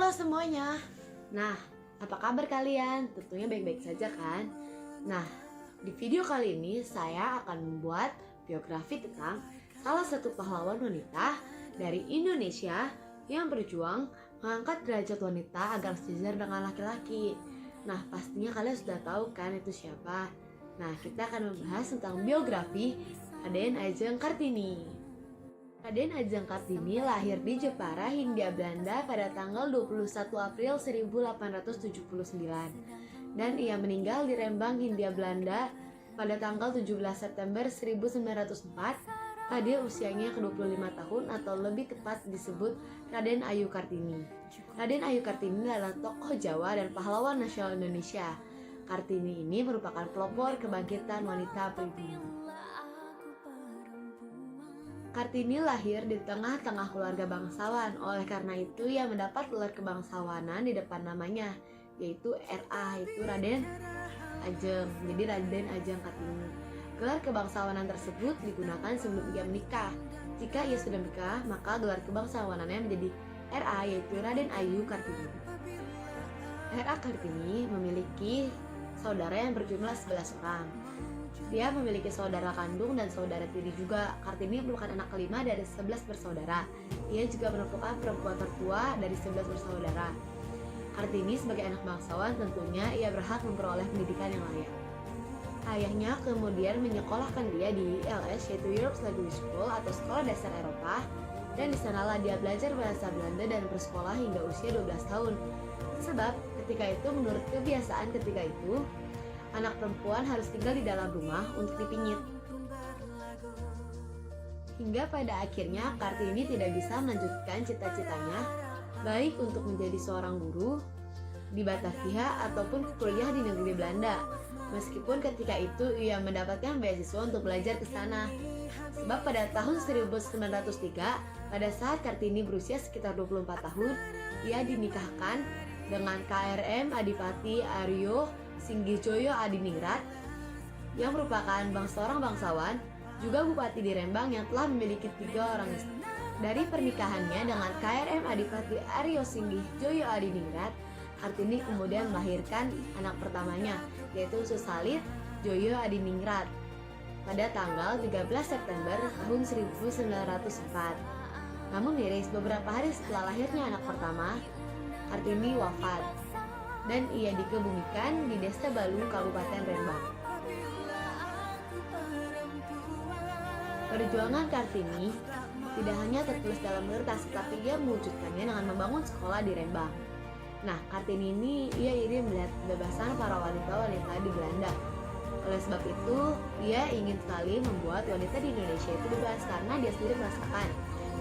Halo semuanya. Nah, apa kabar kalian? Tentunya baik-baik saja kan? Nah, di video kali ini saya akan membuat biografi tentang salah satu pahlawan wanita dari Indonesia yang berjuang mengangkat derajat wanita agar sejajar dengan laki-laki. Nah, pastinya kalian sudah tahu kan itu siapa? Nah, kita akan membahas tentang biografi Raden Ajeng Kartini. Raden Ajeng Kartini lahir di Jepara, Hindia Belanda pada tanggal 21 April 1879 dan ia meninggal di Rembang, Hindia Belanda pada tanggal 17 September 1904 pada usianya ke-25 tahun atau lebih tepat disebut Raden Ayu Kartini. Raden Ayu Kartini adalah tokoh Jawa dan pahlawan nasional Indonesia. Kartini ini merupakan pelopor kebangkitan wanita pribumi. Kartini lahir di tengah-tengah keluarga bangsawan, oleh karena itu ia mendapat gelar kebangsawanan di depan namanya, yaitu RA, yaitu Raden Ajeng, jadi Raden Ajeng Kartini. Gelar kebangsawanan tersebut digunakan sebelum ia menikah. Jika ia sudah menikah, maka gelar kebangsawanannya menjadi RA, yaitu Raden Ayu Kartini. RA Kartini memiliki saudara yang berjumlah 11 orang. Dia memiliki saudara kandung dan saudara tiri juga. Kartini merupakan anak kelima dari 11 bersaudara. Ia juga merupakan perempuan tertua dari 11 bersaudara. Kartini sebagai anak bangsawan tentunya ia berhak memperoleh pendidikan yang layak. Ayahnya kemudian menyekolahkan dia di ILS, yaitu Europe's Language School atau Sekolah Dasar Eropa, dan di sanalah dia belajar bahasa Belanda dan bersekolah hingga usia 12 tahun. Sebab ketika itu menurut kebiasaan ketika itu, anak perempuan harus tinggal di dalam rumah untuk dipingit. Hingga pada akhirnya Kartini tidak bisa melanjutkan cita-citanya, baik untuk menjadi seorang guru di Batavia ataupun kuliah di negeri Belanda. Meskipun ketika itu ia mendapatkan beasiswa untuk belajar ke sana. Sebab pada tahun 1903, pada saat Kartini berusia sekitar 24 tahun, ia dinikahkan dengan KRM Adipati Aryo Singgijoyo Adiningrat yang merupakan seorang bangsawan, juga bupati di Rembang yang telah memiliki 3 orang istri. Dari pernikahannya dengan KRM Adipati Aryo Singgijoyo Adiningrat, Kartini kemudian melahirkan anak pertamanya, yaitu Susalit Joyo Adiningrat pada tanggal 13 September tahun 1904. Namun miris, beberapa hari setelah lahirnya anak pertama, Kartini wafat dan ia dikebumikan di Desa Balu, Kabupaten Rembang. Perjuangan Kartini tidak hanya tertulis dalam kertas, tapi ia mewujudkannya dengan membangun sekolah di Rembang. Nah, Kartini ini ia ingin melihat kebebasan para wanita-wanita di Belanda. Oleh sebab itu, ia ingin sekali membuat wanita di Indonesia itu bebas karena dia sendiri merasakan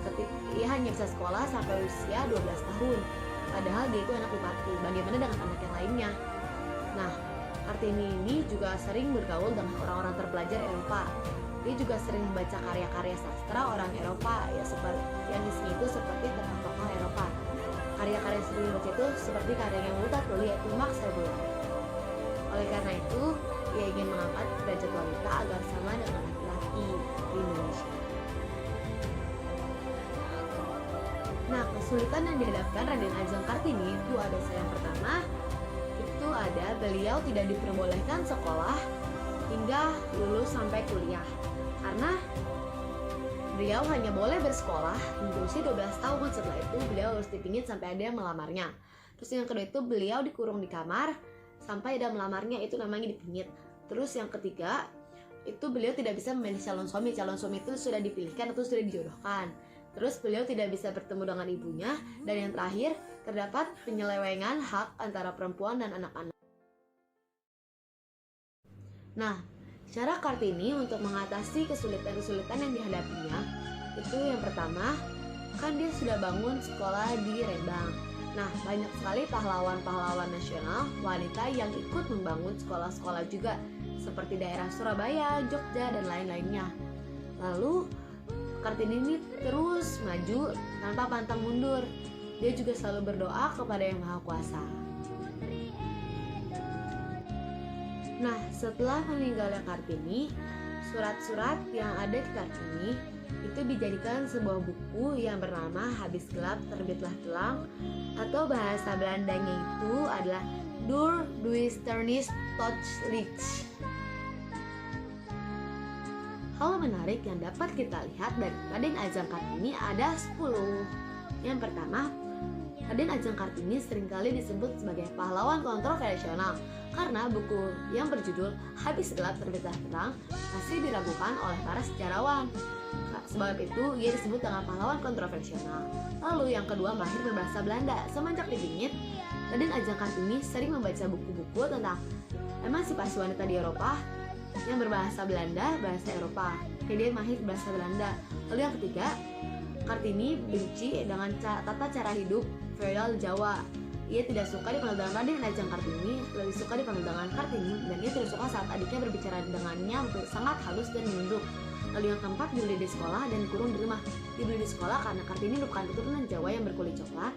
ketika ia hanya bisa sekolah sampai usia 12 tahun. Padahal dia itu anak bupati, bagaimana dengan anak yang lainnya? Nah, Kartini ini juga sering bergaul dengan orang-orang terpelajar Eropa. Dia juga sering membaca karya-karya sastra orang Eropa, ya seperti yang isinya itu seperti tokoh-tokoh Eropa. Karya-karya yang sering dibaca itu seperti karyanya Multatuli, yaitu Max Havelaar. Oleh karena itu, ia ingin mengangkat derajat wanita agar sama dengan laki-laki di Indonesia. Nah, kesulitan yang dihadapkan Raden Ajeng Kartini itu ada yang pertama, itu ada beliau tidak diperbolehkan sekolah hingga lulus sampai kuliah. Karena beliau hanya boleh bersekolah hingga usia 12 tahun, setelah itu beliau harus dipingit sampai ada yang melamarnya. Terus yang kedua itu beliau dikurung di kamar sampai ada melamarnya, itu namanya dipingit. Terus yang ketiga, itu beliau tidak bisa memilih calon suami itu sudah dipilihkan atau sudah dijodohkan. Terus beliau tidak bisa bertemu dengan ibunya, dan yang terakhir terdapat penyelewengan hak antara perempuan dan anak-anak. Nah, cara Kartini untuk mengatasi kesulitan-kesulitan yang dihadapinya, itu yang pertama, kan dia sudah bangun sekolah di Rembang. Nah, banyak sekali pahlawan-pahlawan nasional wanita yang ikut membangun sekolah-sekolah juga, seperti daerah Surabaya, Jogja, dan lain-lainnya. Lalu Kartini ini terus maju tanpa pantang mundur. Dia juga selalu berdoa kepada Yang Maha Kuasa. Nah, setelah meninggalnya Kartini, surat-surat yang ada di Kartini itu dijadikan sebuah buku yang bernama Habis Gelap Terbitlah Terang atau Kalau bahasa Belandanya itu adalah Door Duisternis Toch Rich. Hal menarik yang dapat kita lihat dari Raden Ajeng Kartini ada 10. Yang pertama, Raden Ajeng Kartini seringkali disebut sebagai pahlawan kontroversial karena buku yang berjudul Habis Gelap Terbitlah Terang masih diragukan oleh para sejarawan. Sebab itu ia disebut dengan pahlawan kontroversial. Lalu yang kedua, mahir berbahasa Belanda. Semenjak dibingit, Raden Ajeng Kartini sering membaca buku-buku tentang emansipasi wanita di Eropa yang berbahasa Belanda, bahasa Eropa. Dia mahir bahasa Belanda. Lalu yang ketiga, Kartini benci dengan tata cara hidup feodal Jawa. Ia tidak suka dipanggil dengan Raden Ajeng Kartini, lebih suka dipanggil dengan Kartini, dan ia tidak suka saat adiknya berbicara dengannya sangat halus dan menunduk. Lalu yang keempat, dibully di sekolah dan dikurung di rumah. Dibully di sekolah karena Kartini merupakan keturunan Jawa yang berkulit coklat,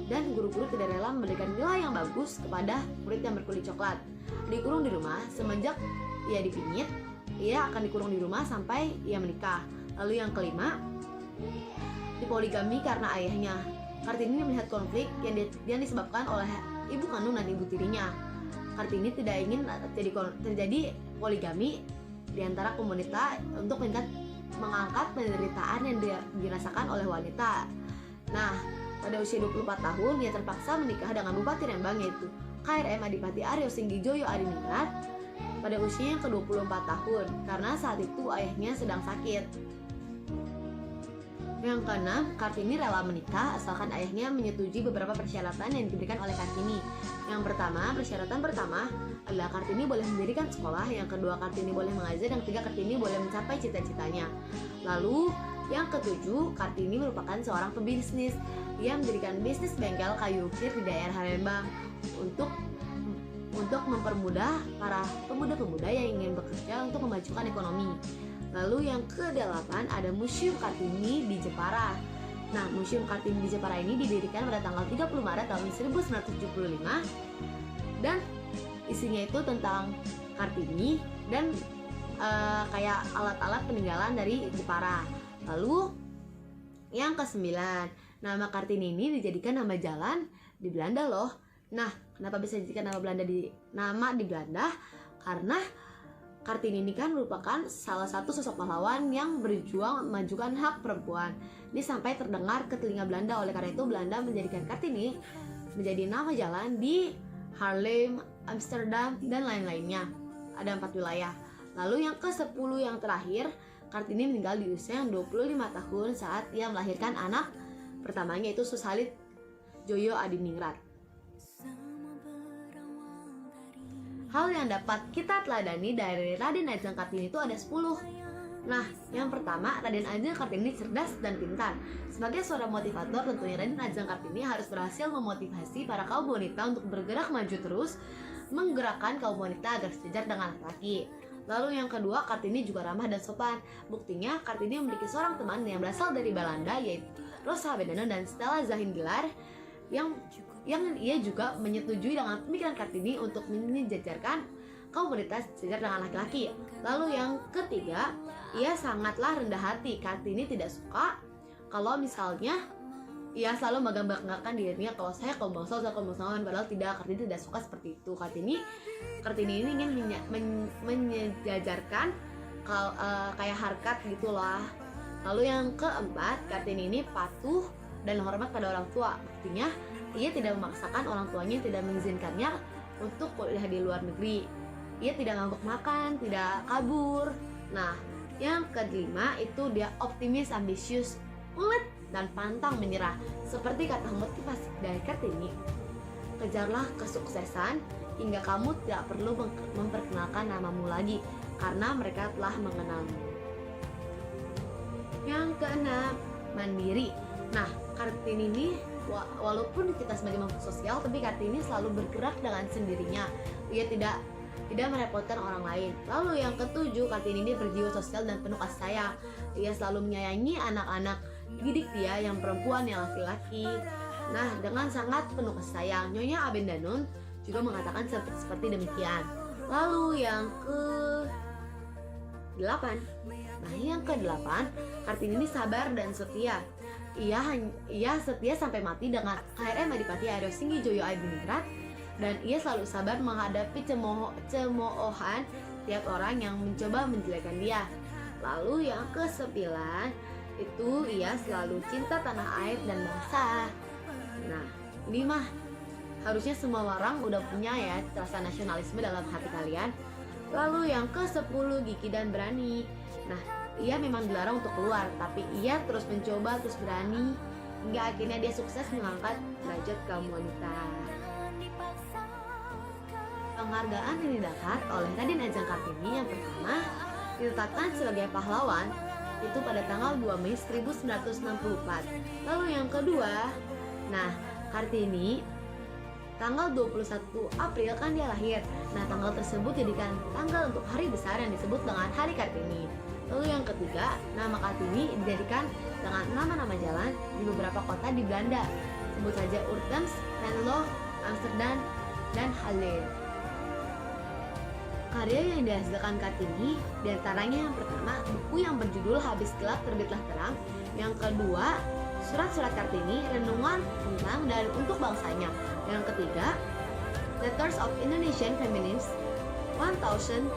dan guru-guru tidak rela memberikan nilai yang bagus kepada murid yang berkulit coklat. Dikurung di rumah semenjak ia dipingit, ia akan dikurung di rumah sampai ia menikah. Lalu yang kelima, dipoligami karena ayahnya. Kartini melihat konflik yang disebabkan oleh ibu kandung dan ibu tirinya. Kartini tidak ingin terjadi poligami di antara komunitas untuk mengangkat penderitaan yang dirasakan oleh wanita. Nah, pada usia 24 tahun ia terpaksa menikah dengan Bupati Rembang, yaitu KRM Adipati Aryo Singgijoyo Adiningrat pada usia yang ke-24 tahun karena saat itu ayahnya sedang sakit. Yang keenam, Kartini rela menikah asalkan ayahnya menyetujui beberapa persyaratan yang diberikan oleh Kartini. Yang pertama, persyaratan pertama adalah Kartini boleh mendirikan sekolah, yang kedua Kartini boleh mengajar, yang ketiga Kartini boleh mencapai cita-citanya. Lalu yang ketujuh, Kartini merupakan seorang pebisnis. Ia mendirikan bisnis bengkel kayu ukir di daerah Rembang untuk mempermudah para pemuda-pemuda yang ingin bekerja untuk memajukan ekonomi. Lalu yang ke-8 ada Museum Kartini di Jepara. Nah, Museum Kartini di Jepara ini didirikan pada tanggal 30 Maret tahun 1975 dan isinya itu tentang Kartini dan kayak alat-alat peninggalan dari Jepara. Lalu yang ke-9, nama Kartini ini dijadikan nama jalan di Belanda loh. Nah, kenapa bisa dijadikan nama di Belanda? Karena Kartini ini kan merupakan salah satu sosok pahlawan yang berjuang memajukan hak perempuan. Ini sampai terdengar ke telinga Belanda, oleh karena itu Belanda menjadikan Kartini menjadi nama jalan di Haarlem, Amsterdam, dan lain-lainnya. Ada 4 wilayah. Lalu yang ke-10 yang terakhir, Kartini meninggal di usia yang 25 tahun saat ia melahirkan anak pertamanya, yaitu Susalit Joyo Adiningrat. Hal yang dapat kita teladani dari Raden Ajeng Kartini itu ada 10. Nah, yang pertama, Raden Ajeng Kartini cerdas dan pintar. Sebagai seorang motivator, tentunya Raden Ajeng Kartini harus berhasil memotivasi para kaum wanita untuk bergerak maju terus, menggerakkan kaum wanita agar sejajar dengan laki-laki. Lalu yang kedua, Kartini juga ramah dan sopan. Buktinya, Kartini memiliki seorang teman yang berasal dari Belanda, yaitu Rosa Beneno dan Stella Zahingelar, yang ia juga menyetujui dengan pemikiran Kartini untuk menyejajarkan kaum wanita sejajar dengan laki-laki. Lalu yang ketiga, ia sangatlah rendah hati. Kartini tidak suka kalau misalnya ia selalu menggambarkan dirinya kalau saya kaum bangsawan, padahal tidak. Kartini tidak suka seperti itu. Kartini ini ingin menyejajarkan kayak harkat gitulah. Lalu yang keempat, Kartini ini patuh dan hormat pada orang tua. Buktinya, ia tidak memaksakan orang tuanya yang tidak mengizinkannya untuk kuliah di luar negeri. Ia tidak mabuk makan, tidak kabur. Nah, yang kelima itu dia optimis, ambisius, ulet, dan pantang menyerah. Seperti kata motivasi dari Kartini, kejarlah kesuksesan hingga kamu tidak perlu memperkenalkan namamu lagi karena mereka telah mengenalmu. Yang keenam, mandiri. Nah, Kartini ini walaupun kita sebagai makhluk sosial, tapi Kartini selalu bergerak dengan sendirinya. Ia tidak merepotkan orang lain. Lalu yang ketujuh, Kartini ini berjiwa sosial dan penuh kasih sayang. Ia selalu menyayangi anak-anak didik dia yang perempuan, yang laki-laki. Nah, dengan sangat penuh kasih sayang. Nyonya Abendanon juga mengatakan seperti demikian. Lalu yang ke-8. Nah, yang ke-8, Kartini ini sabar dan setia. ia setia sampai mati dengan KRM Adipati Aryo Singgi Joyo Adiningrat, dan ia selalu sabar menghadapi cemoohan tiap orang yang mencoba menjelekkan dia. Lalu yang ke-9 itu ia selalu cinta tanah air dan bangsa. Nah, ini mah harusnya semua orang udah punya ya rasa nasionalisme dalam hati kalian. Lalu yang ke-10 gigih dan berani. Nah, ia memang dilarang untuk keluar, tapi ia terus mencoba, terus berani, hingga akhirnya dia sukses mengangkat derajat kaum wanita. Penghargaan yang didapat oleh Raden Ajeng Kartini yang pertama ditetapkan sebagai pahlawan itu pada tanggal 2 Mei 1964. Lalu yang kedua, nah Kartini tanggal 21 April kan dia lahir. Nah, tanggal tersebut jadikan tanggal untuk hari besar yang disebut dengan Hari Kartini. Lalu yang ketiga, nama Kartini dijadikan dengan nama-nama jalan di beberapa kota di Belanda. Sebut saja Urtens, Venlo, Amsterdam, dan Halle. Karya yang dihasilkan Kartini diantaranya yang pertama, buku yang berjudul Habis Gelap Terbitlah Terang. Yang kedua, Surat-surat Kartini, renungan tentang dan untuk bangsanya. Yang ketiga, Letters of Indonesian Feminists 1900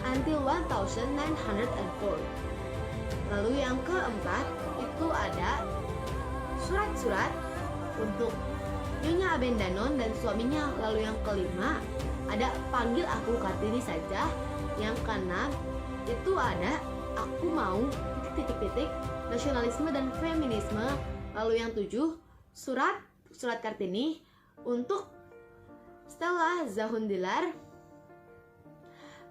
until 1904. Lalu yang keempat itu ada surat-surat untuk Nyonya Abendanon dan suaminya. Lalu yang kelima ada Panggil Aku Kartini Saja. Yang keenam itu ada Aku Mau titik-titik nasionalisme dan feminisme. Lalu yang 7 surat Kartini untuk Stella Zahundilar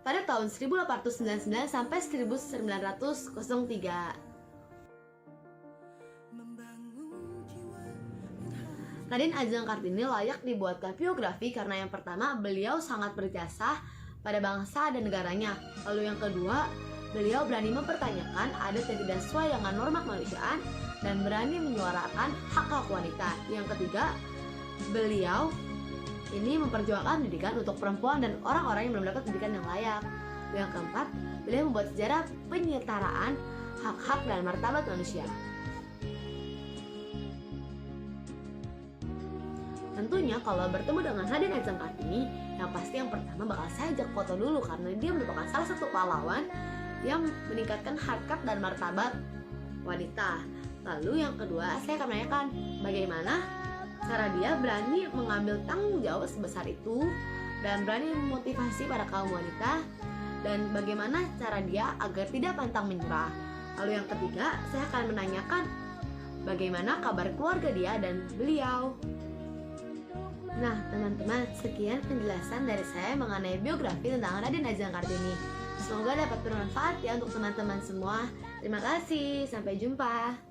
pada tahun 1899 sampai 1903. Raden Ajeng Kartini layak dibuatkan biografi karena yang pertama, beliau sangat berjasa pada bangsa dan negaranya. Lalu yang kedua, beliau berani mempertanyakan adat yang tidak sesuai dengan norma kemanusiaan dan berani menyuarakan hak-hak wanita. Yang ketiga, beliau ini memperjuangkan pendidikan untuk perempuan dan orang-orang yang belum dapat pendidikan yang layak. Yang keempat, beliau membuat sejarah penyetaraan hak-hak dan martabat manusia. Tentunya kalau bertemu dengan Raden Ajeng Kartini, yang pasti yang pertama bakal saya ajak foto dulu karena dia merupakan salah satu pahlawan yang meningkatkan harkat dan martabat wanita. Lalu yang kedua, saya akan menanyakan bagaimana cara dia berani mengambil tanggung jawab sebesar itu dan berani memotivasi para kaum wanita, dan bagaimana cara dia agar tidak pantang menyerah. Lalu yang ketiga, saya akan menanyakan bagaimana kabar keluarga dia dan beliau. Nah teman-teman, sekian penjelasan dari saya mengenai biografi tentang Raden Ajeng Kartini. Semoga dapat bermanfaat ya untuk teman-teman semua. Terima kasih, sampai jumpa.